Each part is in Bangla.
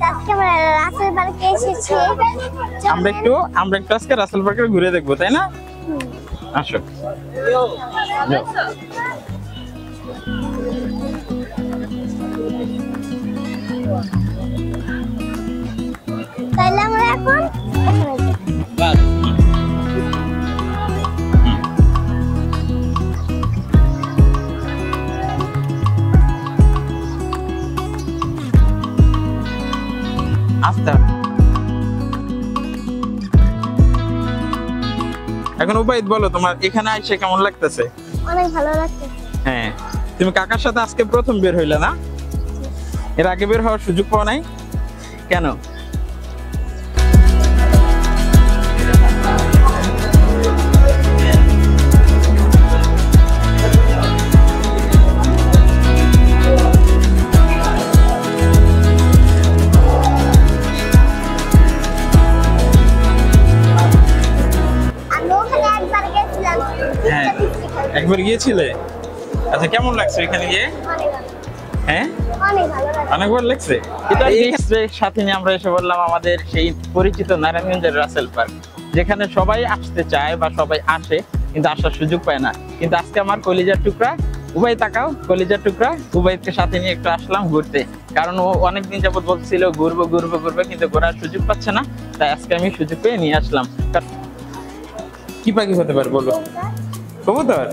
আজকে আমরা রাসেল পার্কে এসেছি। আমরা একটু আজকে রাসেল পার্কে ঘুরে দেখবো, তাই না? আসো। তাইলে আমরা এখন আস্তে। এখন উবাইদ বলো, তোমার এখানে এসে কেমন লাগতেছে? অনেক ভালো লাগছে। হ্যাঁ, তুমি কাকার সাথে আজকে প্রথম বের হইলে না? এর আগে বের হওয়ার সুযোগ পাও নাই কেন? হ্যাঁ, একবার গিয়েছিলে? আচ্ছা, কেমন লাগছে এখানে গিয়ে? হ্যাঁ, অনেকবার লাগছে। সাথে নিয়ে আমরা এসে বললাম আমাদের সেই পরিচিত নারায়ণগঞ্জের রাসেল পার্ক, যেখানে সবাই আসতে চায় বা সবাই আসে কিন্তু আসার সুযোগ পায় না। কিন্তু আজকে আমার কলিজার টুকরা উবাই, তাকাও, কলিজার টুকরা উবাইকে সাথে নিয়ে একটু আসলাম ঘুরতে, কারণ ও অনেকদিন যাবত বলছিল ঘুরবো ঘুরবো ঘুরবো, কিন্তু ঘোরার সুযোগ পাচ্ছে না। তাই আজকে আমি সুযোগ পেয়ে নিয়ে আসলাম। কি পাখি হতে পারে বলো? কবুতর?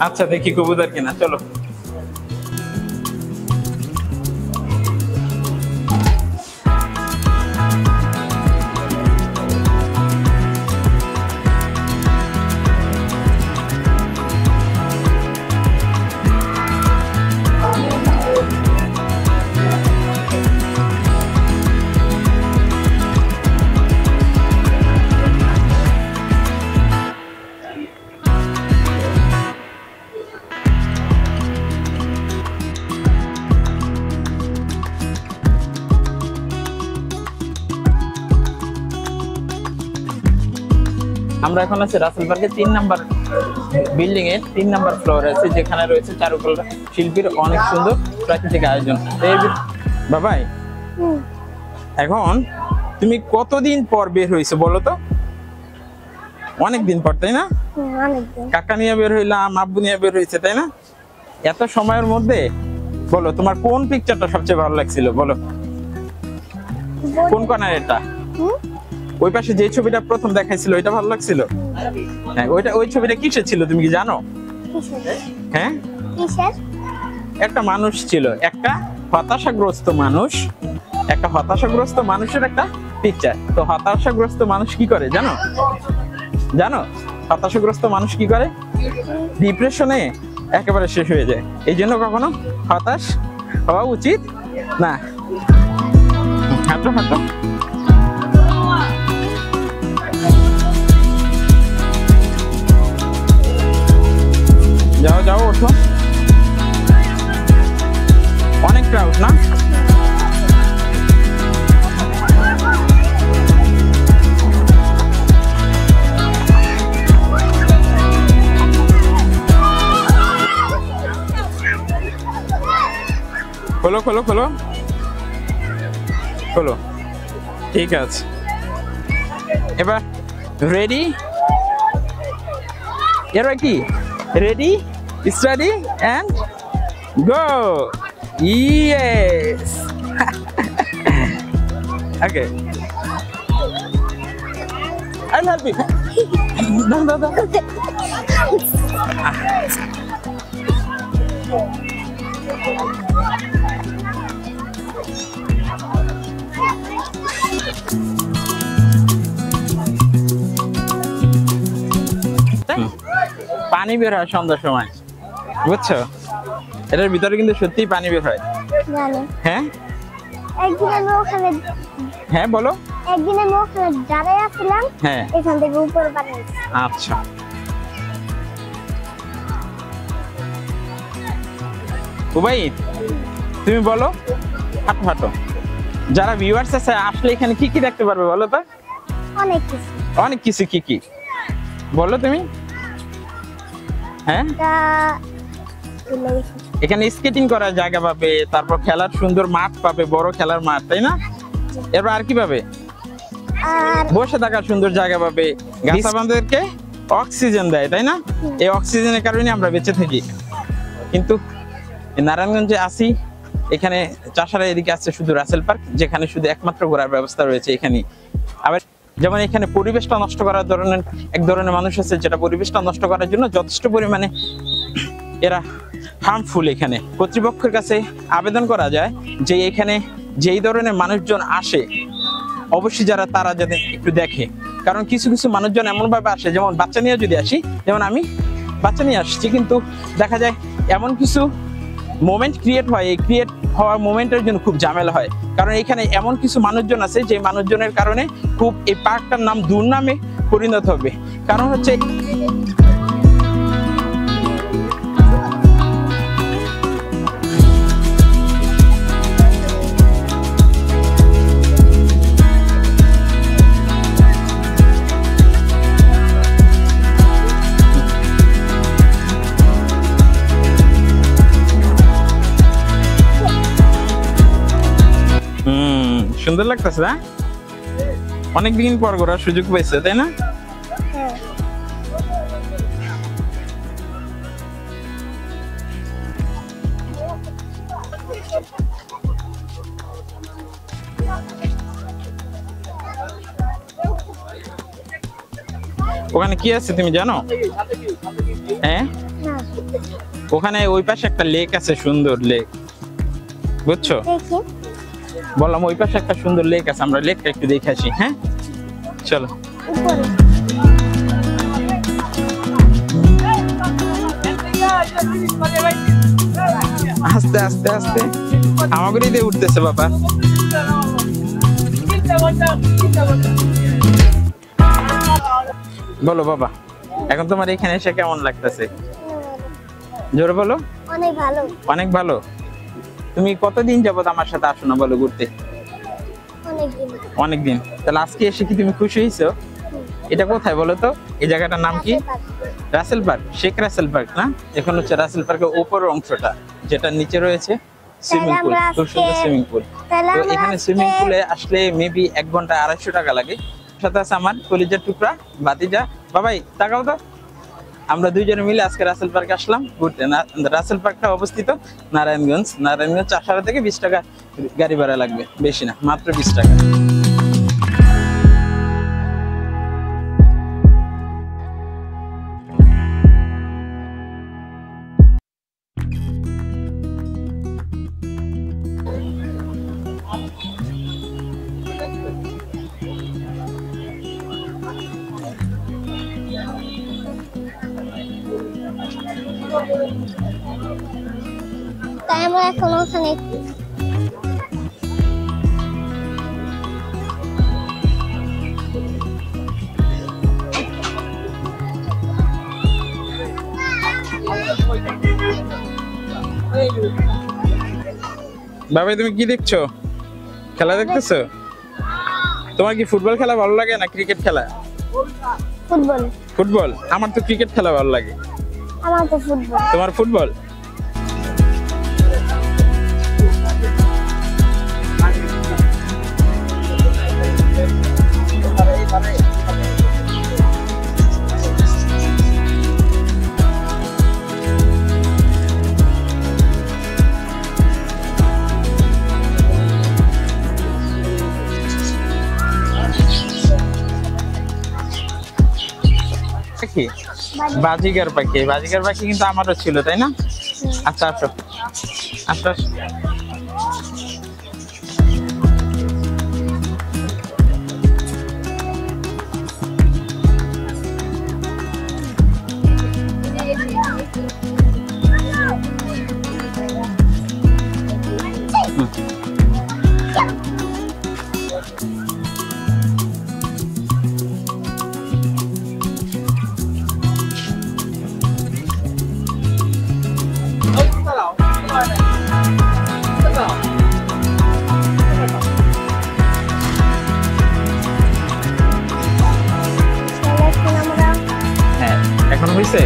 আচ্ছা, দেখি কবুতর কিনা, চলো। আমরা এখন আছি রাসেল পার্কের 3 নাম্বার বিল্ডিং এর 3 নাম্বার ফ্লোরে আছি, যেখানে রয়েছে চারুকলা শিল্পীর অনেক সুন্দর প্রাকৃতিক আয়োজন। বাবাই, এখন তুমি কতদিন পর বের হইছো বলো তো? অনেকদিন পর, তাই না? কাকা নিয়ে বের হইলাম, আব্বু নিয়ে বের হইছে, তাই না? এত সময়ের মধ্যে বলো তোমার কোন পিকচারটা সবচেয়ে ভালো লাগছিল বলো? কোন কর্নার এটা? ওই পাশে যে ছবিটা প্রথম দেখাইছিল ওইটা ভালো লাগছিল? হ্যাঁ, ওই ছবিটা কিসের ছিল তুমি কি জানো? হ্যাঁ, একটা মানুষ ছিল, একটা হতাশাগ্রস্ত মানুষ, একটা হতাশাগ্রস্ত মানুষের একটা পিকচার। তো হতাশাগ্রস্ত মানুষ কি করে জানো? হতাশাগ্রস্ত মানুষ কি করে? ডিপ্রেশনে একেবারে শেষ হয়ে যায়। এই জন্য কখনো হতাশ হওয়া উচিত না। হাঁটো হাঁটো। যাও যাও, ওঠো। অনেক ক্রাউড না? খোলো খোলো খোলো খোলো। ঠিক আছে, এবার রেডি? এবার কি ready, study and go. Yes. Okay, I'll help you. No. পানি বের হয় সন্ধ্যার সময়, বুঝছো? এটার ভিতরে কিন্তু সত্যিই পানি বের হয়। হ্যাঁ, হ্যাঁ বলো। একদিন আমি ওখানে দাঁড়ায় আসছিলাম, হ্যাঁ, এখান থেকে উপরে পানি। আচ্ছা, উবাই তুমি বলো, হাঁটো হাঁটো। যারা ভিউয়ার্স আছে আসলে এখানে কি কি দেখতে পারবে বলো তো? অনেক কিছু। কি কি বলো তুমি? হ্যাঁ, এখানে স্কেটিং করার জায়গা পাবে, তারপর খেলার সুন্দর মাঠ পাবে, বড় খেলার মাঠ, তাই না? এরপর আর কি পাবে? আর বসে থাকার সুন্দর জায়গা পাবে। গাছ আমাদেরকে অক্সিজেন দেয়, তাই না? এই অক্সিজেনের কারণে আমরা বেঁচে থাকি। কিন্তু নারায়ণগঞ্জে আসি, এখানে চাষারা এদিকে আসছে শুধু রাসেল পার্ক, যেখানে শুধু একমাত্র ঘোরার ব্যবস্থা রয়েছে এখানে। আবার যেমন এখানে পরিবেশটা নষ্ট করার এক ধরনের মানুষ আছে, যেটা পরিবেশটা নষ্ট করার জন্য যথেষ্ট পরিমাণে এরা হার্মফুল। এখানে কর্তৃপক্ষের কাছে আবেদন করা যায় যে এখানে যেই ধরনের মানুষজন আসে অবশ্যই তারা যাতে একটু দেখে, কারণ কিছু কিছু মানুষজন এমন ভাবে আসে, যেমন বাচ্চা নিয়ে যদি আসি, যেমন আমি বাচ্চা নিয়ে আসছি, কিন্তু দেখা যায় এমন কিছু মোমেন্ট ক্রিয়েট হয়, এই ক্রিয়েট হওয়ার মোমেন্টের জন্য খুব ঝামেলা হয়। কারণ এখানে এমন কিছু মানুষজন আছে যে মানুষজনের কারণে খুব এই পার্কটার নাম দুর্নামে পরিণত হবে। কারণ হচ্ছে সুন্দর লাগতেছে না? অনেকদিন পর ঘোরার সুযোগ পাইছে, তাই না? হ্যাঁ। ওখানে কি আছে তুমি জানো? হ্যাঁ, না ওখানে ওই পাশে একটা লেক আছে, সুন্দর লেক, বুঝছো? দেখি বললাম ওই পাশে একটা সুন্দর লেক আছে, আমরা লেকটা একটু দেখে আসি। হ্যাঁ চলো। উপরে আস্তে আস্তে আস্তে আমাগুলি দিয়ে উঠতেছে বাবা। বলো বাবা, এখন তোমার এখানে এসে কেমন লাগতেছে? জোরে বলো। অনেক ভালো। অনেক ভালো। তুমি কতদিন যাবত আমার সাথে আসো না বলো ঘুরতে? অনেকদিন। তাহলে আজকে এসে কি তুমি খুশি হয়েছো? এটা কোথায় বলো তো? এই জায়গাটার নাম কি? রাসেল পার্ক, শেখ রাসেল পার্ক না? এখন হচ্ছে রাসেল পার্কের উপরের অংশটা, যেটা নিচে রয়েছে সুইমিং পুল, খুব সুন্দর সুইমিং পুল। তো এখানে সুইমিং পুলে আসলে মেবি 1 ঘন্টা 250 টাকা লাগে। সাথে আছে আমার কলিজার টুকরা ভাতিজা। বাবাই তাকাও তো। আমরা দুইজনে মিলে আজকে রাসেল পার্কে আসলাম ঘুরতে। রাসেল পার্কটা অবস্থিত নারায়ণগঞ্জ চাষারা থেকে 20 টাকা গাড়ি ভাড়া লাগবে, বেশি না, মাত্র 20 টাকা। তাই আমরা এখন ওখানে বাবাই তুমি কি দেখছো? খেলা দেখতেছো? তোমার কি ফুটবল খেলা ভালো লাগে না ক্রিকেট খেলা? ফুটবল। ফুটবল? আমার তো ক্রিকেট খেলা ভালো লাগে। আমার তো ফুটবল। তোমার ফুটবল? বাজিগার পাখি। বাজিগার পাখি কিন্তু আমারও ছিল, তাই না? আচ্ছা আসো আসো। এখন হয়েছে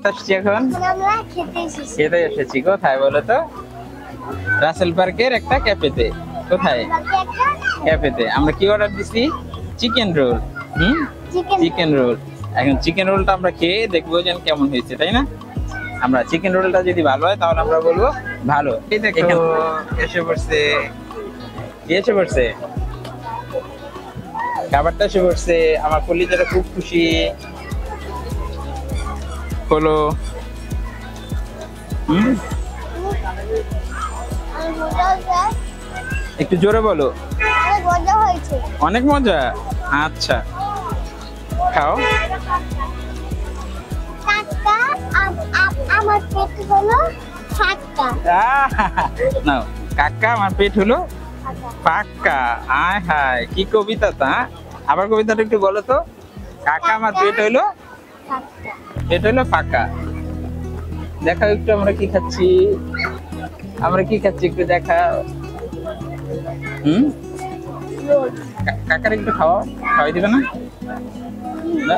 আসছি এখন আমরা খেতে এসেছি খেতে এসেছি কোথায় বলো তো? রাসেল পার্কের একটা ক্যাফেতে। কোথায়? বাকি একটা ক্যাফেতে। আমরা কি অর্ডার দিছি? Chicken roll. Chicken chicken roll. এখন চিকেন রোলটা আমরা খেয়ে দেখবো যে কেমন হয়েছে, তাই না? আমরা চিকেন রোলটা যদি ভালো হয় তাহলে আমরা বলবো ভালো। এই দেখো এসে পড়ছে। কি এসে পড়ছে? খাবারটা এসে পড়ছে। আমার কলিজাটা খুব খুশি হলো। একটু জোরে বলো। অনেক মজা হয়েছে অনেক মজা। আচ্ছা খাও। টাটকা আমার পেট হলো ফাটকা নাও কাকা আমার পেট হলো পাক্কা। আয় হায় কি কবিতা তা। আবার কবিতাটা একটু বলো তো। কাকা আমার পেট হলো ফাটকা পেট হলো পাকা। দেখাও একটু আমরা কি খাচ্ছি। আমরা কি খাচ্ছি একটু দেখাও। রোল কাকার একটু খাওয়াও। খাওয়াই দিবে না? না?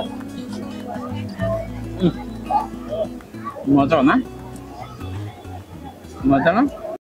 মজা না? মজা না?